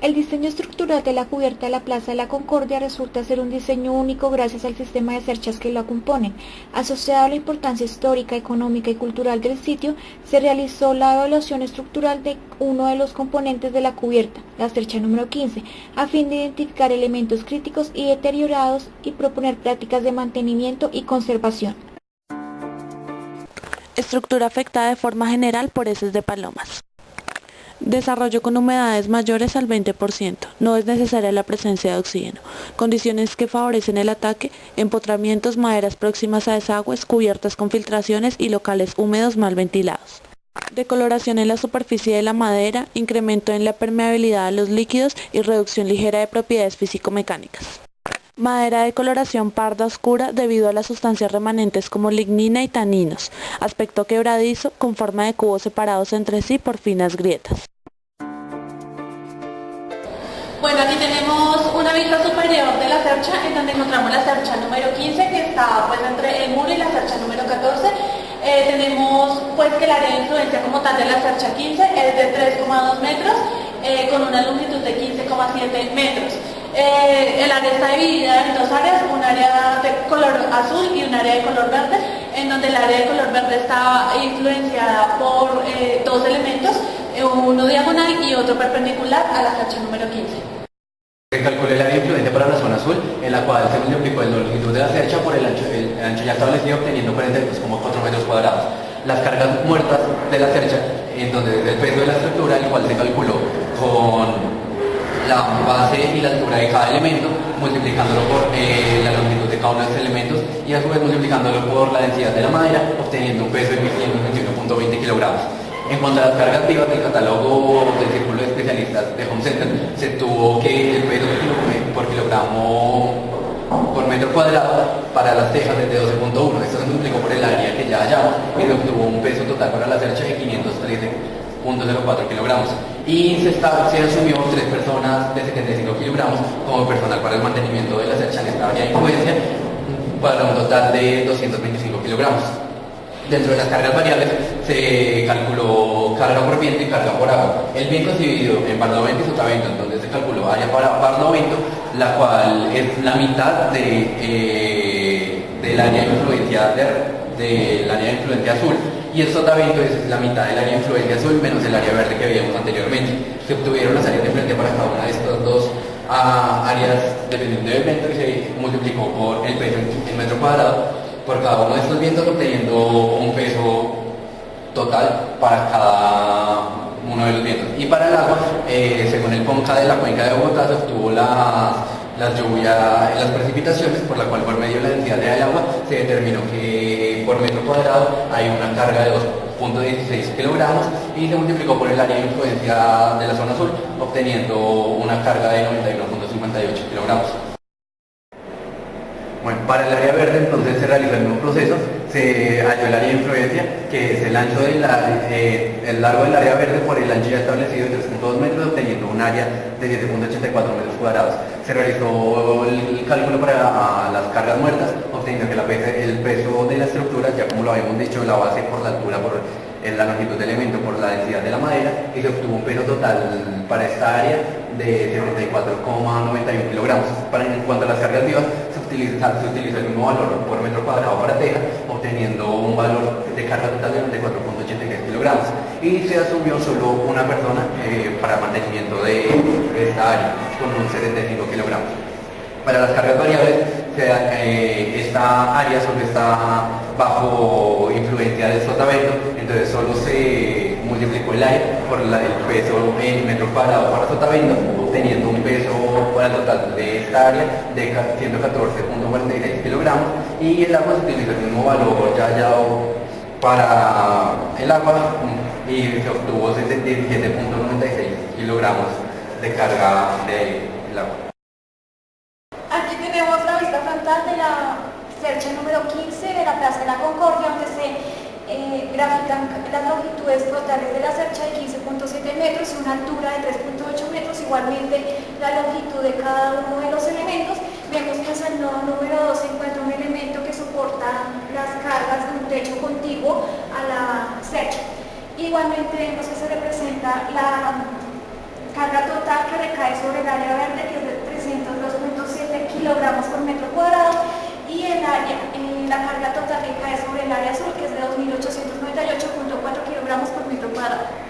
El diseño estructural de la cubierta de la Plaza de la Concordia resulta ser un diseño único gracias al sistema de cerchas que lo componen. Asociado a la importancia histórica, económica y cultural del sitio, se realizó la evaluación estructural de uno de los componentes de la cubierta, la cercha número 15, a fin de identificar elementos críticos y deteriorados y proponer prácticas de mantenimiento y conservación. Estructura afectada de forma general por heces de palomas. Desarrollo con humedades mayores al 20%. No es necesaria la presencia de oxígeno. Condiciones que favorecen el ataque: empotramientos, maderas próximas a desagües, cubiertas con filtraciones y locales húmedos mal ventilados. Decoloración en la superficie de la madera, incremento en la permeabilidad a los líquidos y reducción ligera de propiedades físico-mecánicas. Madera de coloración parda oscura debido a las sustancias remanentes como lignina y taninos. Aspecto quebradizo con forma de cubos separados entre sí por finas grietas. Bueno, aquí tenemos una vista superior de la cercha en donde encontramos la cercha número 15 que está pues entre el muro y la cercha número 14. Tenemos pues que el área de influencia como tal de la cercha 15 es de 3,2 metros con una longitud de 15,7 metros. El área está dividida en dos áreas, un área de color azul y un área de color verde, en donde el área de color verde está influenciada por dos elementos, uno diagonal y otro perpendicular a la cercha número 15. Se calculó el área de influencia para la zona azul, en la cual se multiplicó la longitud de la cercha por el ancho ya establecido, obteniendo 42,4 metros cuadrados. Las cargas muertas de la cercha, en donde el peso de la estructura, el cual se calculó con la base y la altura de cada elemento, multiplicándolo por la longitud de cada uno de los elementos y a su vez multiplicándolo por la densidad de la madera, obteniendo un peso de 121,20 kilogramos. En cuanto a las cargas vivas del catálogo del Círculo de Especialistas de Home Center, se tuvo que el peso por kilogramo por metro cuadrado para las tejas es de 12,1. Esto se multiplicó por el área que ya hallamos y se obtuvo un peso total para la cercha de 513,04 kilogramos. Y se asumió 3 personas de 75 kilogramos como personal para el mantenimiento de la cercha en esta área de influencia, para un total de 225 kilogramos. Dentro de las cargas variables se calculó carga por viento y carga por agua. El viento es dividido en barlovento y sotavento, entonces se calculó área para barlovento, la cual es la mitad del área de influencia del área de influencia azul, y el sotavento es la mitad del área de influencia azul menos el área verde que veíamos anteriormente. Se obtuvieron las áreas de influencia para cada una de estas dos áreas dependiendo del viento y se multiplicó por el peso en metro cuadrado por cada uno de estos vientos, obteniendo un peso total para cada uno de los vientos. Y para el agua, según el PONCA de la cuenca de Bogotá, se obtuvo las lluvias, las precipitaciones, por la cual por medio de la densidad del agua se determinó que por metro cuadrado hay una carga de 2,16 kilogramos y se multiplicó por el área de influencia de la zona azul, obteniendo una carga de 91,58 kilogramos. Bueno, para el área verde entonces se realizó el mismo proceso, se halló el área de influencia, que es el ancho el largo del área verde por el ancho ya establecido de 3,2 metros, obteniendo un área de 7,84 metros cuadrados. Se realizó el cálculo para las cargas muertas, obteniendo que el peso de la estructura, ya como lo habíamos dicho, la base por la altura, por la longitud del elemento, por la densidad de la madera, y se obtuvo un peso total para esta área de 74,91 kilogramos. En cuanto a las cargas vivas, se utilizó el mismo valor por metro cuadrado para teja, obteniendo un valor de carga total de 4,86 kilogramos. Y se asumió solo una persona para el mantenimiento de esta área, con un 75 kilogramos. Para las cargas variables, esta área solo está bajo influencia del sotavento, entonces solo se multiplicó el área por el peso en metro cuadrado para sotavento, obteniendo un peso para el total de esta área de 114,46 kilogramos, y el agua se utilizó el mismo valor ya hallado para el agua y se obtuvo 77,96 kilogramos de carga del agua. Aquí tenemos la vista frontal de la cercha número 15 de la Plaza de la Concordia, donde se grafican las longitudes totales de la cercha de 15,7 metros y una altura de 3,8 metros, igualmente la longitud de cada uno de los elementos. Vemos que en el nodo número 2 se encuentra un elemento que soporta las cargas de un techo contiguo a la cercha. Igualmente vemos que se representa la carga total que recae sobre el área verde, que es de 302.7 kilogramos por metro cuadrado, y la carga total que cae sobre el área azul, que es de 2.898.4 kilogramos por metro cuadrado.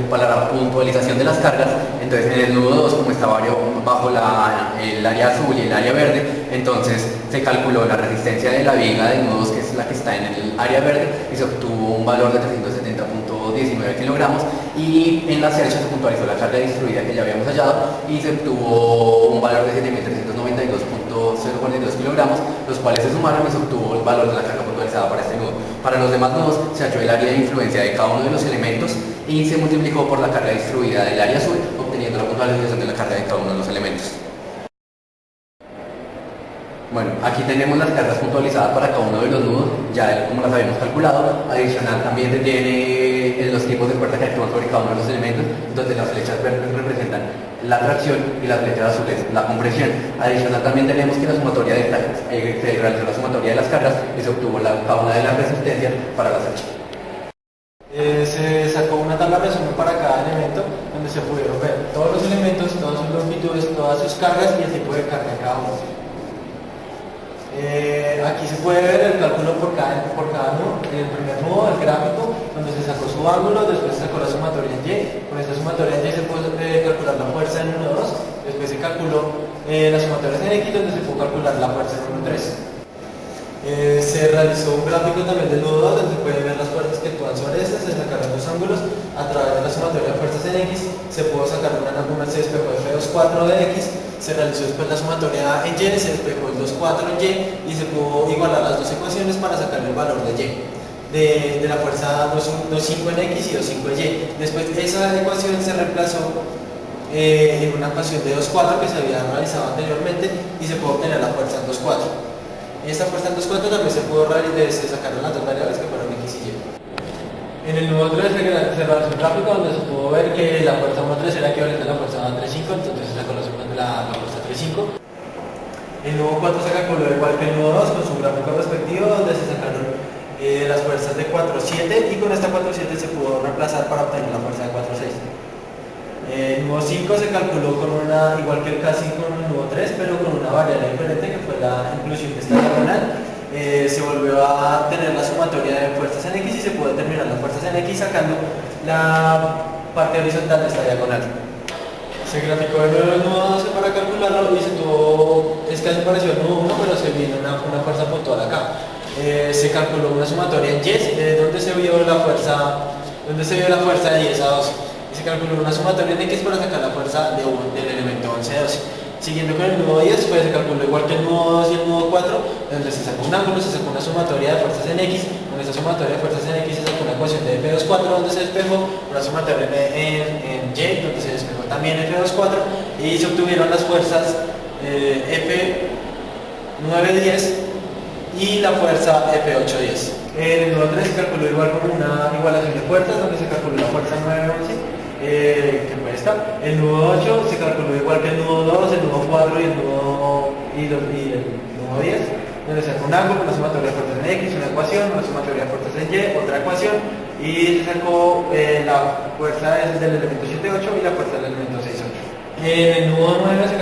Para la puntualización de las cargas, entonces en el nudo 2, como estaba bajo el área azul y el área verde, entonces se calculó la resistencia de la viga del nudo 2, que es la que está en el área verde, y se obtuvo un valor de 370.19 kilogramos, y en la cercha se puntualizó la carga distribuida que ya habíamos hallado y se obtuvo un valor de 7.392.042 kilogramos, los cuales se sumaron y se obtuvo el valor de la carga puntualizada para este nudo. Para los demás nudos se halló el área de influencia de cada uno de los elementos y se multiplicó por la carga distribuida del área azul, obteniendo la puntualización de la carga de cada uno de los elementos. Bueno, aquí tenemos las cargas puntualizadas para cada uno de los nudos, ya como las habíamos calculado. Adicional también se tiene los tipos de fuerza que actúan sobre cada uno de los elementos, donde las flechas verdes representan la tracción y las flechas azules la compresión. Adicional también tenemos que la sumatoria de se realizó la sumatoria de las cargas y se obtuvo cada una de las resistencias para la flecha. Se sacó una tabla de resumen para cada elemento, donde se pudieron ver todos los elementos, todas sus longitudes, todas sus cargas y el tipo de carga de cada uno. Aquí se puede ver el cálculo por cada nudo. El primer nudo, el gráfico, donde se sacó su ángulo, después se sacó la sumatoria en Y. Con esta sumatoria en Y se puede calcular la fuerza en 1, 2. Después se calculó la sumatoria en X, donde se pudo calcular la fuerza en 1, 3. Se realizó un gráfico también del nudo 2, donde se pueden ver las fuerzas que actúan sobre este. Se sacaron los ángulos a través de la sumatoria de fuerzas en X. Se pudo sacar se despejó F2,4 de X. Se realizó después la sumatoria en Y, se despejó el 2,4 en Y y se pudo igualar las dos ecuaciones para sacar el valor de Y. De la fuerza 2,5 en X y 2,5 en Y. Después esa ecuación se reemplazó en una ecuación de 2,4 que se había realizado anteriormente y se pudo obtener la fuerza en 2,4. Esta fuerza en 2,4 también se pudo se sacaron las dos variables que fueron X y Y. En el nudo 3 se realizó un gráfico donde se pudo ver que la fuerza 1,3 era equivalente a la fuerza 3,5, entonces se sacó la fuerza 3,5. El nudo 4 se calculó igual que el nudo 2 con su gráfico respectivo, donde se sacaron las fuerzas de 4,7 y con esta 4,7 se pudo reemplazar para obtener la fuerza de 4,6. El nudo 5 se calculó igual que casi con el nudo 3, pero con una variable diferente que fue la inclusión de esta diagonal. Se volvió a tener la sumatoria de fuerzas en X y se pudo determinar las fuerzas en X sacando la parte horizontal de esta diagonal. Se graficó el nudo 12 para calcularlo y es casi parecido al nudo 1, pero se vino una fuerza puntual acá. Se calculó una sumatoria en Y, donde se vio la fuerza de 10 a 12. Y se calculó una sumatoria en X para sacar la fuerza del elemento 11 a 12. Siguiendo con el nudo 10, pues se calculó igual que el nudo 2 y el nudo 4, donde se sacó un ángulo, se sacó una sumatoria de fuerzas en X. Con esta sumatoria de fuerzas en X se sacó una ecuación de F2,4 donde se despejó, una sumatoria en Y donde se despejó también F2,4 y se obtuvieron las fuerzas F9,10 y la fuerza F8,10. En el nudo 3 se calculó igual con una igualación de fuerzas donde se calculó la fuerza 9,11. Que fue esta. El nudo 8 se calculó igual que el nudo 2, el nudo 4 y el nudo 10, donde se sacó un ángulo, una sumatoria de fuerzas en X, una ecuación, una sumatoria de fuerzas en Y, otra ecuación, y se sacó la fuerza del elemento 7,8 y la fuerza del elemento 6,8. En el nudo 9 se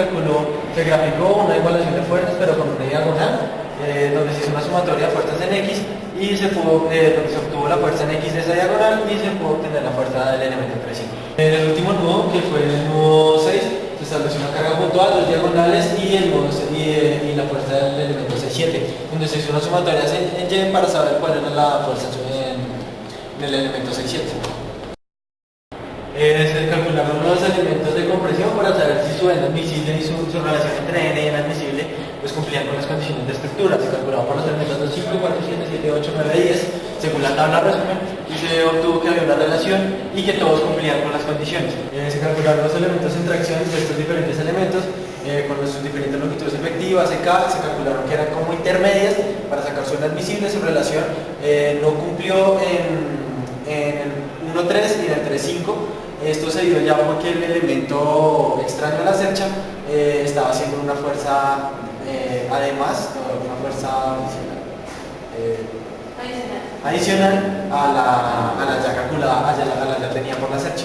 graficó una igualación de fuerzas, pero con una diagonal, donde se hizo una sumatoria de fuerzas en X y donde se obtuvo la fuerza en X de esa diagonal y se pudo obtener la fuerza del elemento 3,5. En el último nudo, que fue el nudo 6, se estableció una carga puntual, dos diagonales y la fuerza del elemento 6,7, donde se hizo una sumatoria en Y para saber cuál era la fuerza del elemento 6,7. Se calcularon los elementos de compresión para saber si su N admisible y su relación entre N y N admisible pues cumplían con las condiciones de estructura. Se calculaba por los elementos 2, 5, 4, 7, 7, 8, 9, 10 según la tabla resumen y se obtuvo que había una relación y que todos cumplían con las condiciones. Se calcularon los elementos en tracción de estos diferentes elementos con sus diferentes longitudes efectivas, EK, se calcularon que eran como intermedias para sacar su N admisible. Su relación no cumplió en el 1,3 y en el 3,5. Esto se dio ya porque el elemento extraño a la cercha estaba haciendo una fuerza una fuerza adicional a la ya calculada, a la ya tenía por la cercha.